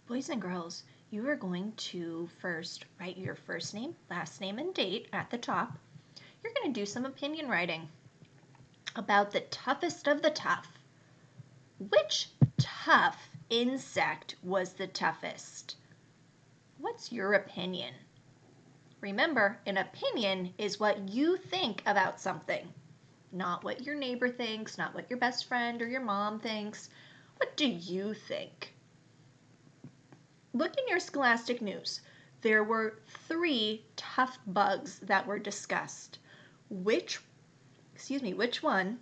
Boys and girls, you are going to first write your first name, last name, and date at the top. You're going to do some opinion writing about the toughest of the tough. Which tough insect was the toughest? What's your opinion? Remember, an opinion is what you think about something, not what your neighbor thinks, not what your best friend or your mom thinks. What do you think? Look in your Scholastic News. There were 3 tough bugs that were discussed. Which one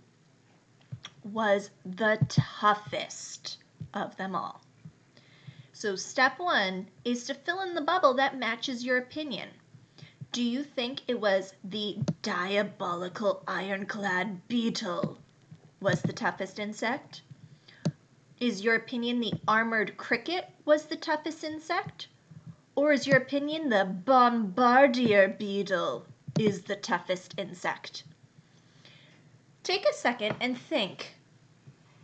was the toughest of them all? So step 1 is to fill in the bubble that matches your opinion. Do you think it was the diabolical ironclad beetle was the toughest insect? Is your opinion the armored cricket was the toughest insect? Or is your opinion the bombardier beetle is the toughest insect? Take a second and think.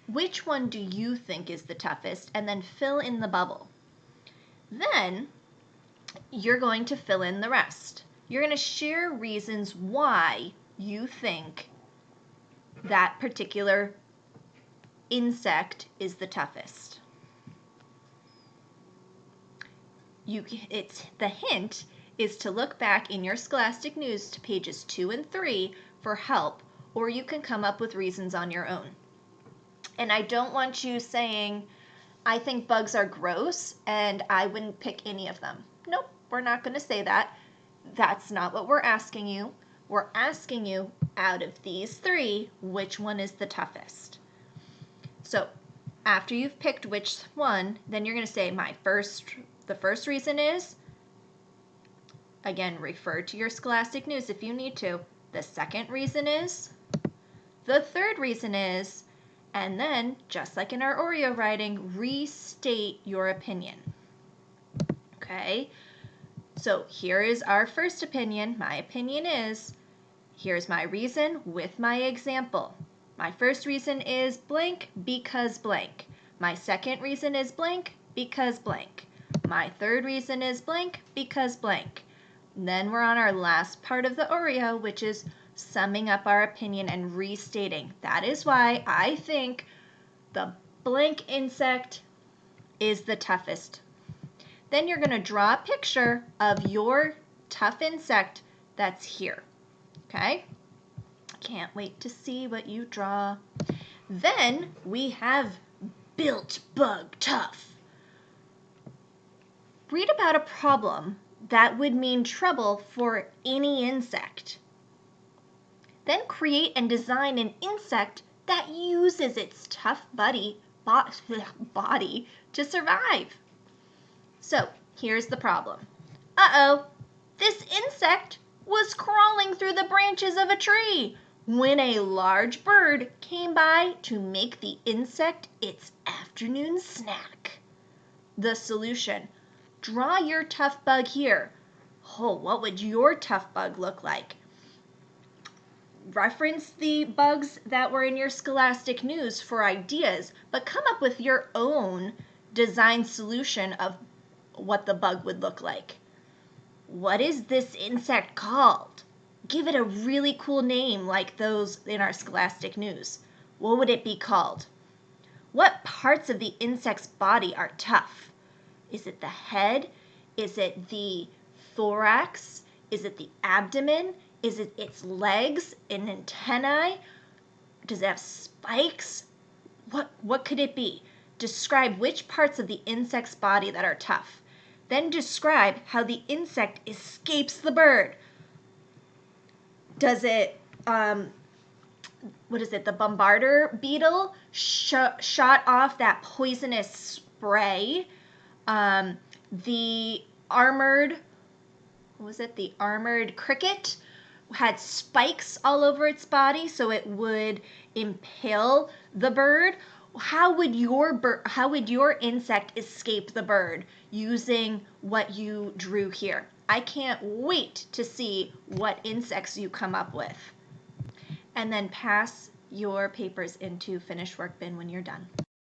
Which one do you think is the toughest? And then fill in the bubble. Then you're going to fill in the rest. You're going to share reasons why you think that particular insect is the toughest. The hint is to look back in your Scholastic News to pages 2 and 3 for help, or you can come up with reasons on your own. And I don't want you saying, I think bugs are gross and I wouldn't pick any of them. Nope, we're not going to say that. That's not what we're asking you. We're asking you, out of these 3, which one is the toughest? So after you've picked which one, then you're going to say the first reason is, again, refer to your Scholastic News if you need to. The second reason is, the third reason is, and then, just like in our Oreo writing, restate your opinion. Okay? So here is our first opinion. My opinion is, here's my reason with my example. My first reason is blank because blank. My second reason is blank because blank. My third reason is blank because blank. And then we're on our last part of the Oreo, which is summing up our opinion and restating. That is why I think the blank insect is the toughest. Then you're going to draw a picture of your tough insect that's here. Okay? Can't wait to see what you draw. Then we have built bug tough. Read about a problem that would mean trouble for any insect. Then create and design an insect that uses its tough body to survive. So here's the problem. Uh-oh, this insect was crawling through the branches of a tree when a large bird came by to make the insect its afternoon snack. The solution: draw your tough bug here. Oh, what would your tough bug look like? Reference the bugs that were in your Scholastic News for ideas, but come up with your own design solution of what the bug would look like. What is this insect called? Give it a really cool name like those in our Scholastic News. What would it be called? What parts of the insect's body are tough? Is it the head? Is it the thorax? Is it the abdomen? Is it its legs and antennae? Does it have spikes? What could it be? Describe which parts of the insect's body that are tough. Then describe how the insect escapes the bird. Does it, the bombardier beetle shot off that poisonous spray? The armored cricket had spikes all over its body so it would impale the bird. How would your insect escape the bird using what you drew here? I can't wait to see what insects you come up with. And then pass your papers into finished work bin when you're done.